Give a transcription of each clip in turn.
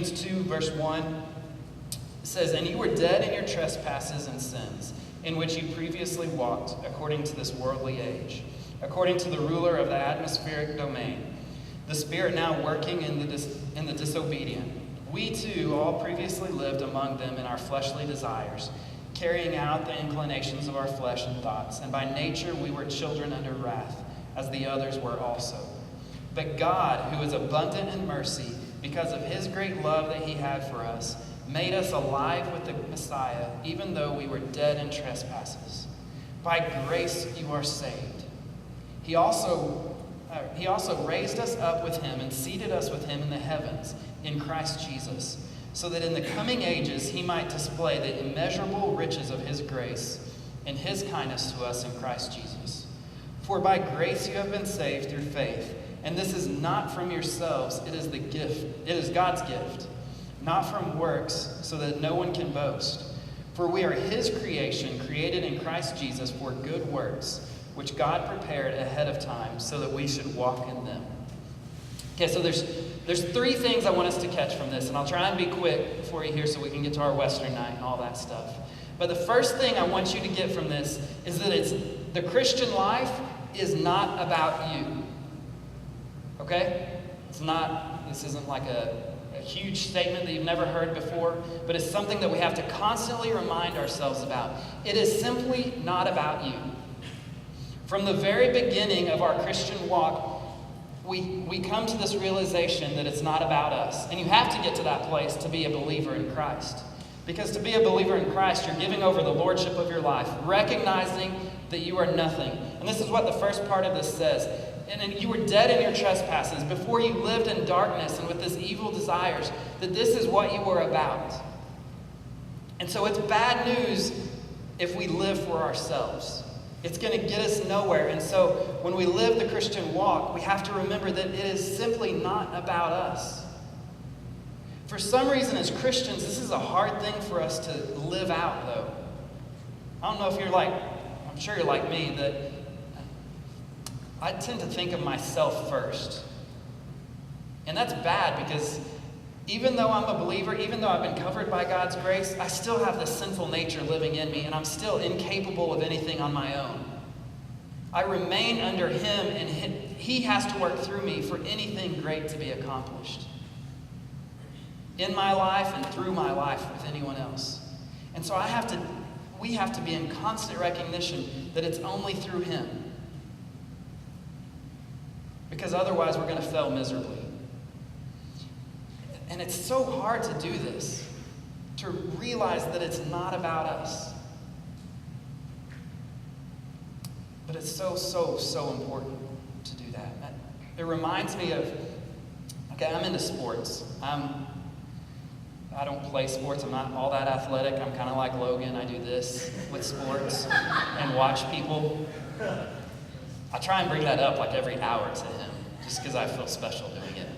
Ephesians 2, verse 1 says, "And you were dead in your trespasses and sins, in which you previously walked, according to this worldly age, according to the ruler of the atmospheric domain, the spirit now working in the disobedient. We too all previously lived among them in our fleshly desires, carrying out the inclinations of our flesh and thoughts. And by nature we were children under wrath, as the others were also. But God, who is abundant in mercy, because of his great love that he had for us, made us alive with the Messiah, even though we were dead in trespasses. By grace you are saved. He also raised us up with him and seated us with him in the heavens in Christ Jesus, so that in the coming ages he might display the immeasurable riches of his grace and his kindness to us in Christ Jesus. For by grace you have been saved through faith, and this is not from yourselves, it is God's gift, not from works, so that no one can boast. For we are his creation, created in Christ Jesus for good works, which God prepared ahead of time so that we should walk in them." Okay, so there's three things I want us to catch from this, and I'll try and be quick for you here so we can get to our Western night and all that stuff. But the first thing I want you to get from this is that the Christian life is not about you. Okay? This isn't like a huge statement that you've never heard before, but it's something that we have to constantly remind ourselves about. It is simply not about you. From the very beginning of our Christian walk, we come to this realization that it's not about us. And you have to get to that place to be a believer in Christ. Because to be a believer in Christ, you're giving over the lordship of your life, recognizing that you are nothing. And this is what the first part of this says. And you were dead in your trespasses. Before you lived in darkness and with these evil desires, that this is what you were about. And so it's bad news if we live for ourselves. It's going to get us nowhere. And so when we live the Christian walk, we have to remember that it is simply not about us. For some reason, as Christians, this is a hard thing for us to live out, though. I don't know if I'm sure you're like me, that I tend to think of myself first. And that's bad because even though I'm a believer, even though I've been covered by God's grace, I still have this sinful nature living in me, and I'm still incapable of anything on my own. I remain under him, and he has to work through me for anything great to be accomplished in my life and through my life with anyone else. And so we have to be in constant recognition that it's only through him. Because otherwise we're going to fail miserably. And it's so hard to do this, to realize that it's not about us. But it's so, so, so important to do that. It reminds me of, I'm into sports. I don't play sports. I'm not all that athletic. I'm kind of like Logan. I do this with sports and watch people. I try and bring that up like every hour to him, just because I feel special doing it.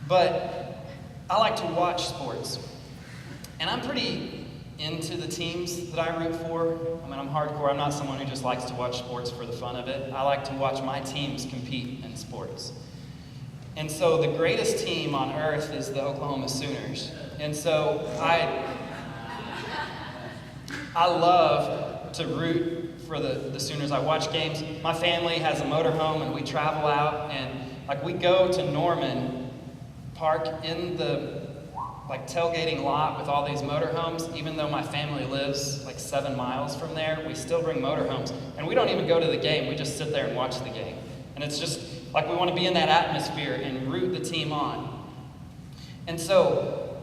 But I like to watch sports. And I'm pretty into the teams that I root for. I'm hardcore. I'm not someone who just likes to watch sports for the fun of it. I like to watch my teams compete in sports. And so the greatest team on earth is the Oklahoma Sooners. And so I love to root for the Sooners. I watch games. My family has a motorhome, and we travel out, and we go to Norman, park in the tailgating lot with all these motorhomes. Even though my family lives 7 miles from there, we still bring motorhomes. And we don't even go to the game. We just sit there and watch the game. And it's just we want to be in that atmosphere and root the team on. And so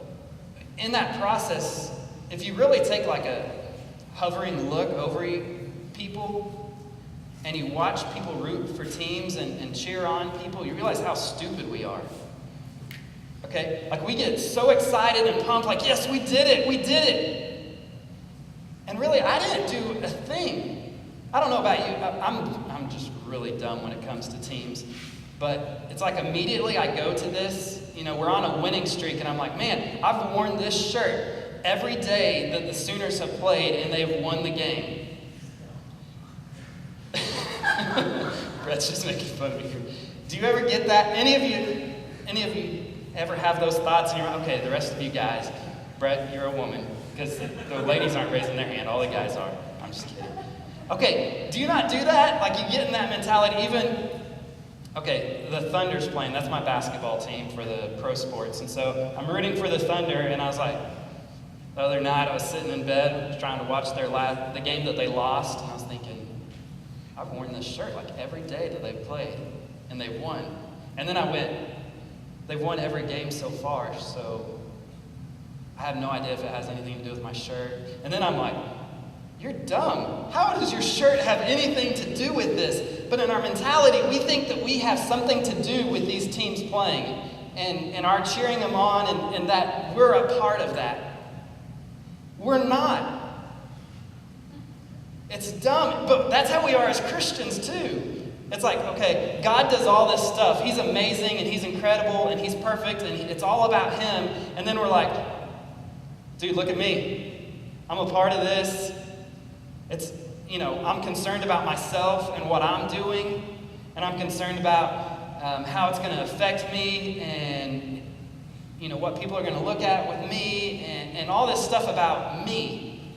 in that process, if you really take a hovering look over people and you watch people root for teams and cheer on people, you realize how stupid we are. Okay? We get so excited and pumped, yes, we did it. And really, I didn't do a thing. I don't know about you. I'm just really dumb when it comes to teams. But it's immediately I go to this, we're on a winning streak, and I'm man, I've worn this shirt every day that the Sooners have played, and they've won the game. Brett's just making fun of me. Do you ever get that? Any of you ever have those thoughts in your mind? Okay, the rest of you guys, Brett, you're a woman, because the ladies aren't raising their hand, all the guys are. I'm just kidding. Okay, do you not do that? Like, you get in that mentality even... Okay, the Thunder's playing. That's my basketball team for the pro sports. And so I'm rooting for the Thunder, and I was like, the other night I was sitting in bed trying to watch the game that they lost, and I was thinking, I've worn this shirt like every day that they've played, and they've won. And then I went, they've won every game so far, so I have no idea if it has anything to do with my shirt. And then I'm like, you're dumb. How does your shirt have anything to do with this? But in our mentality, we think that we have something to do with these teams playing and our cheering them on and that we're a part of that. We're not. It's dumb, but that's how we are as Christians too. It's like, okay, God does all this stuff. He's amazing and He's incredible and He's perfect and it's all about Him. And then we're like, dude, look at me. I'm a part of this. It's, I'm concerned about myself and what I'm doing, and I'm concerned about how it's going to affect me and, what people are going to look at with me and all this stuff about me.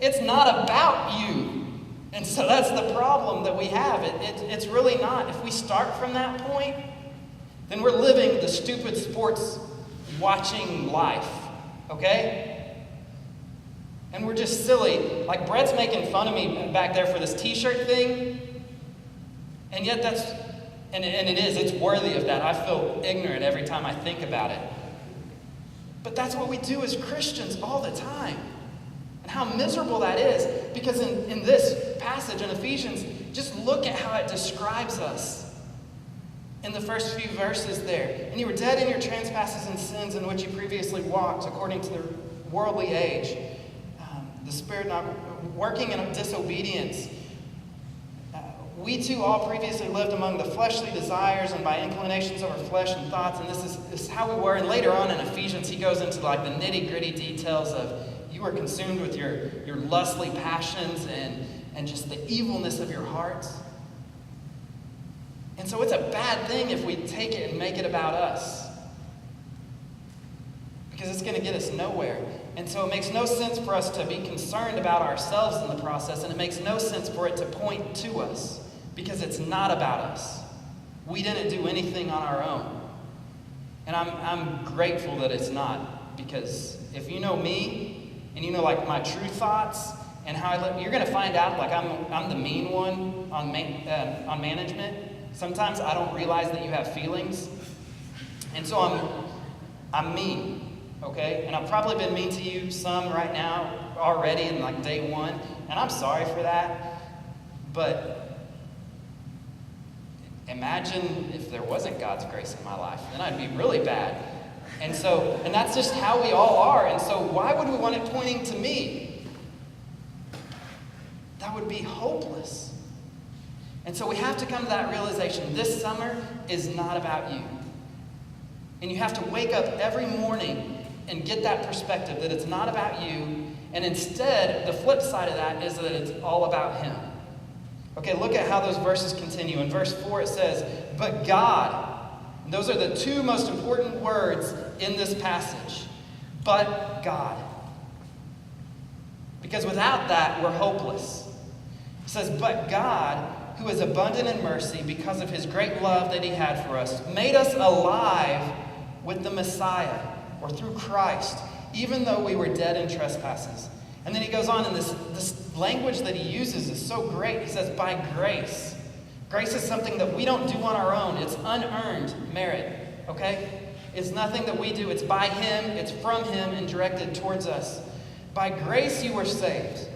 It's not about you. And so that's the problem that we have. It's really not. If we start from that point, then we're living the stupid sports watching life, okay? And we're just silly. Like, Brett's making fun of me back there for this t-shirt thing. And yet it's worthy of that. I feel ignorant every time I think about it. But that's what we do as Christians all the time. And how miserable that is. Because in this passage in Ephesians, just look at how it describes us. In the first few verses there. And you were dead in your trespasses and sins in which you previously walked according to the worldly age. The Spirit not working in disobedience. We too all previously lived among the fleshly desires and by inclinations of our flesh and thoughts. And this is how we were. And later on in Ephesians, he goes into like the nitty-gritty details of you were consumed with your lustly passions and just the evilness of your hearts. And so it's a bad thing if we take it and make it about us. Because it's going to get us nowhere. And so it makes no sense for us to be concerned about ourselves in the process, and it makes no sense for it to point to us, because it's not about us. We didn't do anything on our own. And I'm grateful that it's not, because if you know me, and you know like my true thoughts, and how I live, you're going to find out like I'm the mean one on management. Sometimes I don't realize that you have feelings, and so I'm mean. Okay, and I've probably been mean to you some right now already in like day one, and I'm sorry for that. But imagine if there wasn't God's grace in my life, then I'd be really bad. And that's just how we all are. And so why would we want it pointing to me? That would be hopeless. And so we have to come to that realization. This summer is not about you. And you have to wake up every morning and get that perspective that it's not about you, and instead, the flip side of that is that it's all about Him. Okay, look at how those verses continue. In verse 4 it says, but God. And those are the two most important words in this passage. But God. Because without that, we're hopeless. It says, but God, who is abundant in mercy because of His great love that He had for us, made us alive with the Messiah, or through Christ, even though we were dead in trespasses. And then he goes on, and this language that he uses is so great. He says, by grace. Grace is something that we don't do on our own. It's unearned merit, okay? It's nothing that we do. It's by Him, it's from Him, and directed towards us. By grace you were saved.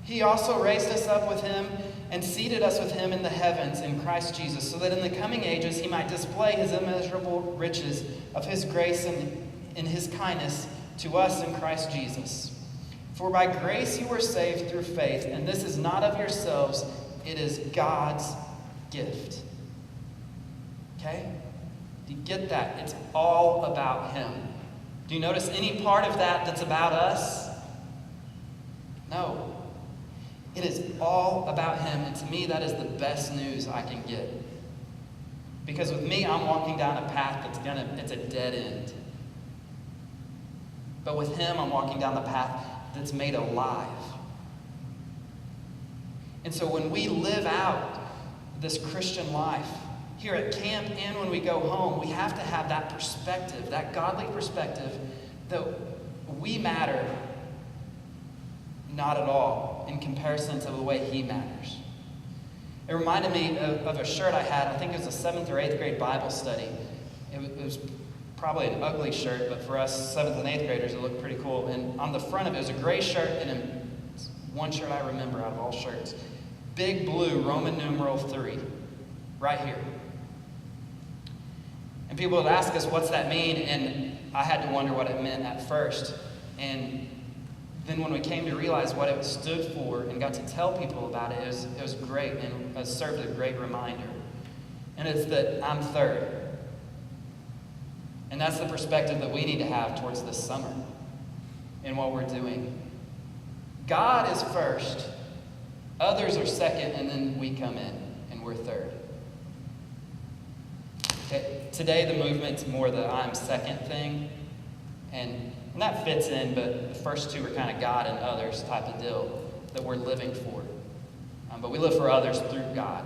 He also raised us up with Him and seated us with Him in the heavens in Christ Jesus, so that in the coming ages He might display His immeasurable riches of His grace and in His kindness to us in Christ Jesus. For by grace you were saved through faith, and this is not of yourselves, it is God's gift. Okay? Do you get that? It's all about Him. Do you notice any part of that that's about us? No. It is all about Him, and to me that is the best news I can get. Because with me, I'm walking down a path it's a dead end. But with him, I'm walking down the path that's made alive. And so when we live out this Christian life, here at camp and when we go home, we have to have that perspective, that godly perspective, that we matter not at all in comparison to the way he matters. It reminded me of a shirt I had. I think it was a 7th or 8th grade Bible study. It was probably an ugly shirt, but for us 7th and 8th graders, it looked pretty cool. And on the front of it was a gray shirt, and one shirt I remember out of all shirts. Big blue Roman numeral 3, right here. And people would ask us, what's that mean? And I had to wonder what it meant at first. And then when we came to realize what it stood for and got to tell people about it, it was great, and it served as a great reminder. And it's that I'm third. And that's the perspective that we need to have towards this summer in what we're doing. God is first, others are second, and then we come in, and we're third. Okay. Today, the movement's more the I'm second thing, and that fits in, but the first two are kind of God and others type of deal that we're living for. But we live for others through God.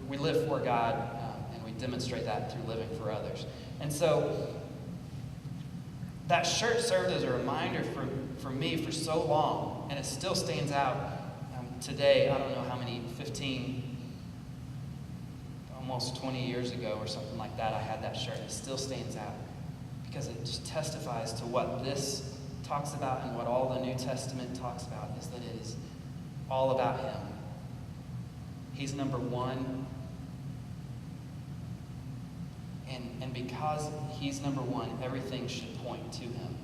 We live for God, and we demonstrate that through living for others. And so that shirt served as a reminder for me for so long, and it still stands out today. I don't know how many, 15, almost 20 years ago or something like that, I had that shirt. It still stands out because it just testifies to what this talks about and what all the New Testament talks about, is that it is all about him. He's number one. And because he's number one, everything should point to him.